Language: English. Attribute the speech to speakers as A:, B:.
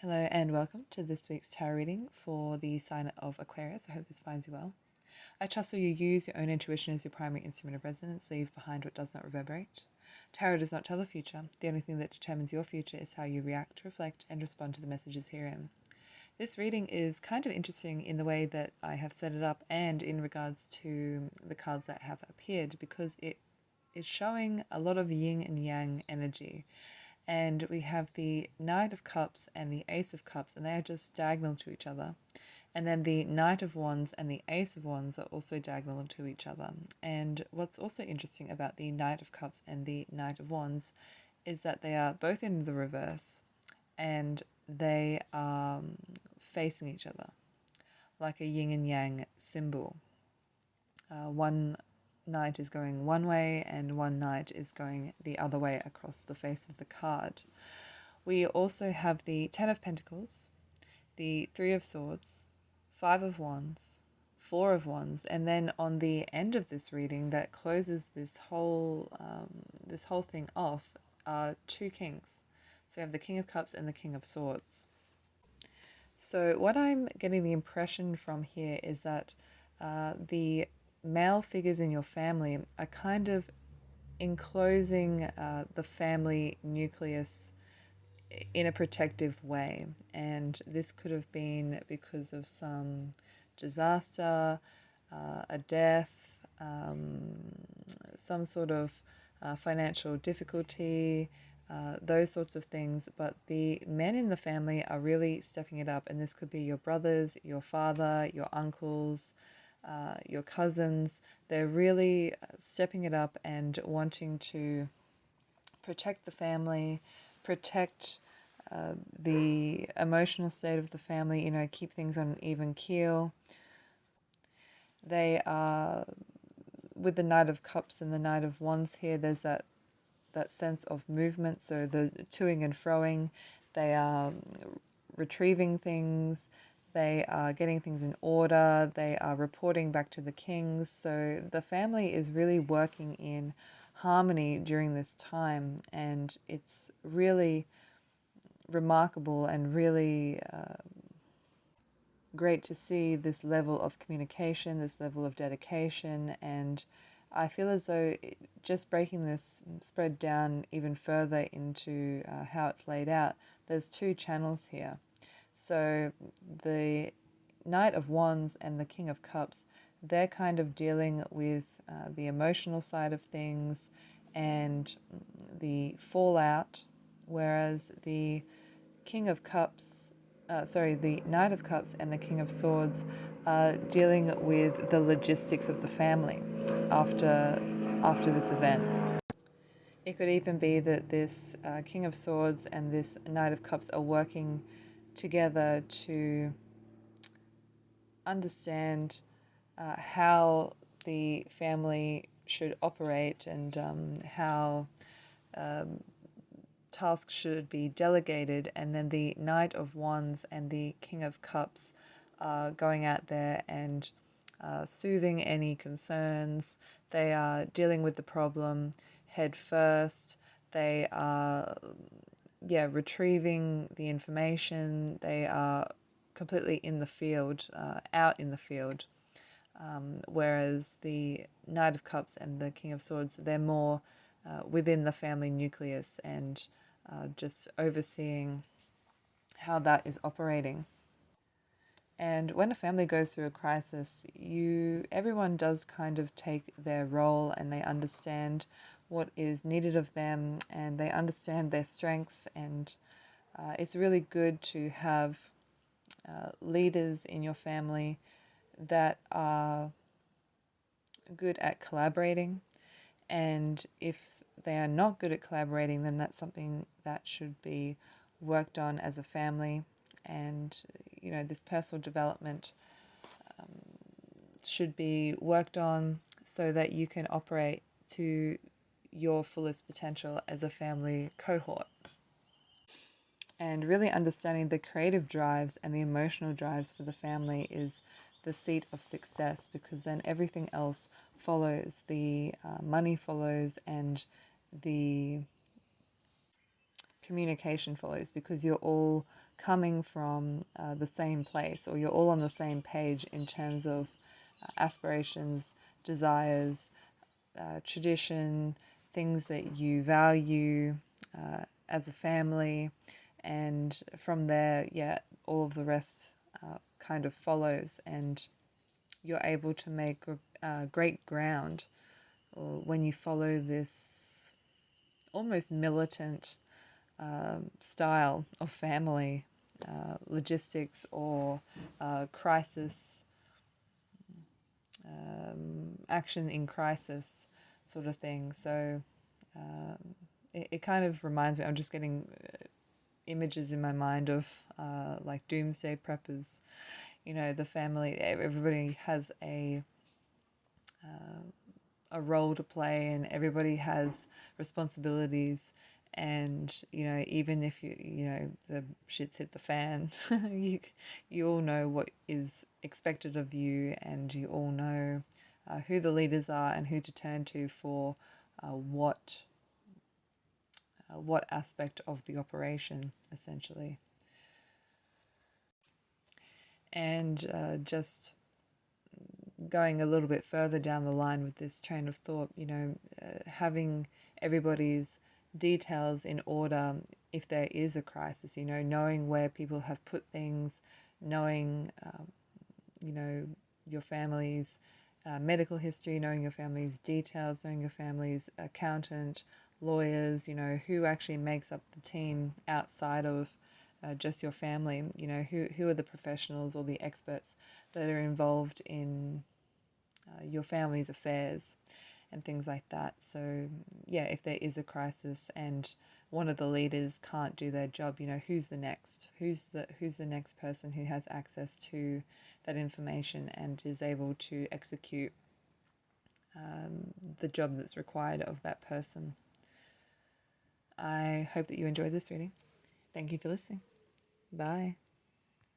A: Hello and welcome to this week's tarot reading for the sign of Aquarius. I hope this finds you well. I trust that you use your own intuition as your primary instrument of resonance, leave behind what does not reverberate. Tarot does not tell the future. The only thing that determines your future is how you react, reflect, and respond to the messages herein. This reading is kind of interesting in the way that I have set it up and in regards to the cards that have appeared, because it is showing a lot of yin and yang energy. And we have the Knight of Cups and the Ace of Cups, and they are just diagonal to each other. And then the Knight of Wands and the Ace of Wands are also diagonal to each other. And what's also interesting about the Knight of Cups and the Knight of Wands is that they are both in the reverse and they are facing each other like a yin and yang symbol. One knight is going one way and one knight is going the other way across the face of the card. We also have the Ten of Pentacles, the Three of Swords, Five of Wands, Four of Wands, and then on the end of this reading that closes this whole thing off are two kings. So we have the King of Cups and the King of Swords. So what I'm getting the impression from here is that the male figures in your family are kind of enclosing the family nucleus in a protective way. And this could have been because of some disaster, a death, some sort of financial difficulty, those sorts of things. But the men in the family are really stepping it up. And this could be your brothers, your father, your uncles, your cousins. They're really stepping it up and wanting to protect the family, protect the emotional state of the family, keep things on an even keel. They are, with the Knight of Cups and the Knight of Wands here, there's that sense of movement, so the toing and froing. They are retrieving things, they are getting things in order, they are reporting back to the kings. So the family is really working in harmony during this time, and it's really remarkable and really great to see this level of communication, this level of dedication. And I feel as though just breaking this spread down even further into how it's laid out, there's two channels here. So the Knight of Wands and the King of Cups, they're kind of dealing with the emotional side of things and the fallout, whereas the the Knight of Cups and the King of Swords are dealing with the logistics of the family after this event. It could even be that this King of Swords and this Knight of Cups are working together to understand how the family should operate and how tasks should be delegated. And then the Knight of Wands and the King of Cups are going out there and soothing any concerns. They are dealing with the problem head first. They are retrieving the information. They are completely in the field, out in the field. Whereas the Knight of Cups and the King of Swords, they're more within the family nucleus and just overseeing how that is operating. And when a family goes through a crisis, everyone does kind of take their role, and they understand what is needed of them, and they understand their strengths. And it's really good to have leaders in your family that are good at collaborating. And if they are not good at collaborating, then that's something that should be worked on as a family. And this personal development should be worked on so that you can operate to your fullest potential as a family cohort. And really understanding the creative drives and the emotional drives for the family is the seat of success, because then everything else follows. The money follows, and the communication follows, because you're all coming from the same place, or you're all on the same page in terms of aspirations, desires, tradition, things that you value as a family. And from there, yeah, all of the rest kind of follows, and you're able to make great ground when you follow this almost militant style of family logistics, or crisis, action in crisis sort of thing. So it kind of reminds me, I'm just getting images in my mind of like doomsday preppers. You know, the family, everybody has a role to play, and everybody has responsibilities. And you know, even if the shit's hit the fan, you all know what is expected of you, and you all know who the leaders are and who to turn to for what aspect of the operation, essentially. And just going a little bit further down the line with this train of thought, having everybody's details in order if there is a crisis, knowing where people have put things, knowing, your family's medical history, knowing your family's details, knowing your family's accountant, lawyers, who actually makes up the team outside of just your family, who are the professionals or the experts that are involved in your family's affairs and things like that. So yeah, if there is a crisis and one of the leaders can't do their job, who's the next? Who's the next person who has access to that information and is able to execute the job that's required of that person? I hope that you enjoyed this reading. Thank you for listening. Bye.